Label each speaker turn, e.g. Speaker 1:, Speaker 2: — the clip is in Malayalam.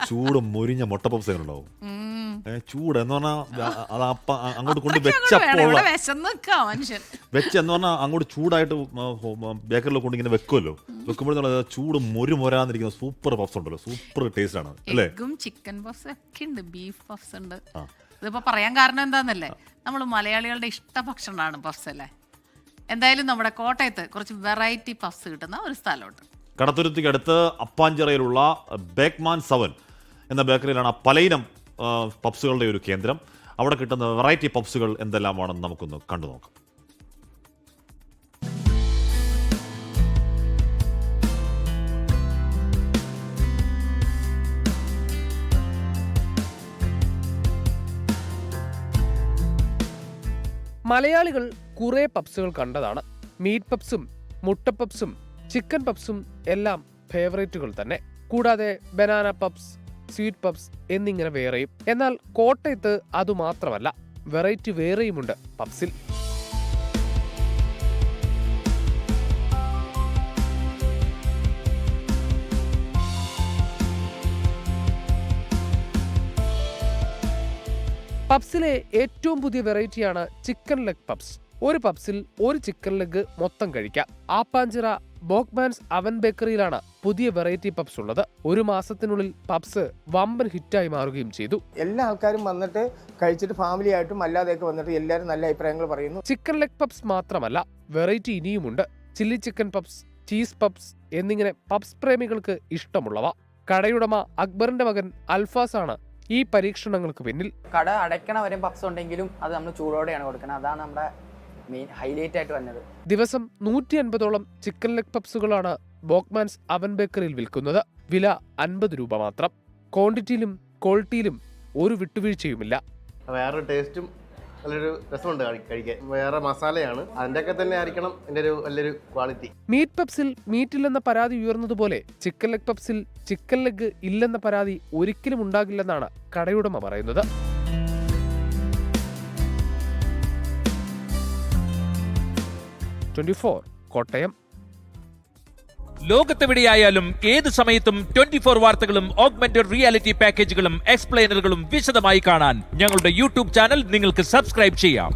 Speaker 1: ചൂട് മൊരിഞ്ഞ മുട്ട പപ്സ് എങ്ങനെ ഉണ്ടാവും? ചൂട് എന്ന് പറഞ്ഞാൽ അത് അങ്ങോട്ട് കൊണ്ട് വെച്ചപ്പോൾ വെച്ചെന്ന് പറഞ്ഞാൽ അങ്ങോട്ട് ചൂടായിട്ട് ബേക്കറിൽ കൊണ്ട് ഇങ്ങനെ വെക്കുമല്ലോ. വെക്കുമ്പോഴേ ചൂട് മൊരാന്നിരിക്കുന്ന സൂപ്പർ പഫ്സ് ഉണ്ടല്ലോ, സൂപ്പർ ടേസ്റ്റ് ആണ് അല്ലേ?
Speaker 2: ചിക്കൻ പഫ്സ് ഒക്കെ ഉണ്ട്, ബീഫ് പഫ്സ് ഉണ്ട്. ഇതിപ്പോ പറയാൻ കാരണം എന്താന്നല്ലേ, നമ്മൾ മലയാളികളുടെ ഇഷ്ട ഭക്ഷണമാണ് പഫ്സ് അല്ലേ. എന്തായാലും നമ്മുടെ കോട്ടയത്ത് കുറച്ച് വെറൈറ്റി പഫ്സ് കിട്ടുന്ന ഒരു സ്ഥലമുണ്ട്.
Speaker 1: കടത്തുരുത്തിക്ക് അടുത്ത് അപ്പാഞ്ചിറയിലുള്ള ബേക്ക്മാൻ 7 എന്ന ബേക്കറിയിലാണ് പലയിനം പപ്സുകളുടെ ഒരു കേന്ദ്രം. അവിടെ കിട്ടുന്ന വെറൈറ്റി പപ്സുകൾ എന്തെല്ലാമാണെന്ന് നമുക്കൊന്ന് കണ്ടു നോക്കാം.
Speaker 3: മലയാളികൾ കുറേ പപ്സുകൾ കണ്ടതാണ്. മീറ്റ് പപ്സും മുട്ട പപ്സും ചിക്കൻ പപ്സും എല്ലാം ഫേവറേറ്റുകൾ തന്നെ. കൂടാതെ ബനാന പപ്സ്, സ്വീറ്റ് പപ്സ് എന്നിങ്ങനെ വേറെയും. എന്നാൽ കോട്ടയത്ത് അതുമാത്രമല്ല, വെറൈറ്റി വേറെയുമുണ്ട് പപ്സിൽ. പപ്സിലെ ഏറ്റവും പുതിയ വെറൈറ്റിയാണ് ചിക്കൻ ലെഗ് പപ്സ്. ഒരു പപ്സിൽ ഒരു ചിക്കൻ ലെഗ് മൊത്തം കഴിക്കാം. ആപ്പാഞ്ചിറ ബോക്ക്മാൻസ് അവൻ ബേക്കറിയിലാണ് പുതിയ വെറൈറ്റി പപ്സ് ഉള്ളത്. ഒരു മാസത്തിനുള്ളിൽ പപ്സ് വമ്പൻ ഹിറ്റായി മാറുകയും ചെയ്തു.
Speaker 4: എല്ലാ ആൾക്കാരും വന്നിട്ട് കഴിച്ചിട്ട് ഫാമിലി ആയിട്ടും അല്ലാതെയൊക്കെ വന്നിട്ട് എല്ലാവരും നല്ല അഭിപ്രായങ്ങൾ പറയുന്നു.
Speaker 3: ചിക്കൻ ലെഗ് പപ്സ് മാത്രമല്ല, വെറൈറ്റി ഇനിയുമുണ്ട്. Chilli chicken puffs, cheese puffs എന്നിങ്ങനെ പപ്സ് പ്രേമികൾക്ക് ഇഷ്ടമുള്ളവ. കടയുടമ അക്ബറിന്റെ മകൻ അൽഫാസ് ആണ് ഈ പരീക്ഷണങ്ങൾക്ക് പിന്നിൽ.
Speaker 5: കട അടയ്ക്കണ വരെ പപ്സ് ഉണ്ടെങ്കിലും അത് നമ്മൾ ചൂടോടെയാണ് കൊടുക്കുന്നത്. അതാണ് നമ്മുടെ മെയിൻ ഹൈലൈറ്റ് ആയിട്ട് വന്നത്.
Speaker 3: ദിവസം 150ഓളം ചിക്കൻ ലെഗ് പപ്സുകളാണ് ബോക്ക്മാൻസ് അവൻ ബേക്കറിയിൽ വിൽക്കുന്നത്. വില 50 രൂപ മാത്രം. ക്വാണ്ടിറ്റിയിലും ക്വാളിറ്റിയിലും ഒരു വിട്ടുവീഴ്ചയുമില്ല.
Speaker 6: വേറൊരു ടേസ്റ്റും നല്ലൊരു രസമുണ്ട് കഴിക്കാൻ. വേറെ മസാലയാണ്, അതിൻ്റെയൊക്കെ തന്നെ ആയിരിക്കണം എൻ്റെ ഒരു വലിയൊരു ക്വാളിറ്റി.
Speaker 3: മീറ്റ് പപ്സിൽ മീറ്റില്ലെന്ന പരാതി ഉയർന്നതുപോലെ ചിക്കൻ ലെഗ് പപ്സിൽ ചിക്കൻ ലെഗ് ഇല്ലെന്ന പരാതി ഒരിക്കലും ഉണ്ടാകില്ലെന്നാണ് കടയുടമ പറയുന്നത്. കോട്ടയം.
Speaker 7: ലോകത്തെവിടെയായാലും ഏത് സമയത്തും 24 വാർത്തകളും ഓഗ്മെന്റഡ് റിയാലിറ്റി പാക്കേജുകളും എക്സ്പ്ലെയിനറുകളും വിശദമായി കാണാൻ ഞങ്ങളുടെ യൂട്യൂബ് ചാനൽ നിങ്ങൾക്ക് സബ്സ്ക്രൈബ് ചെയ്യാം.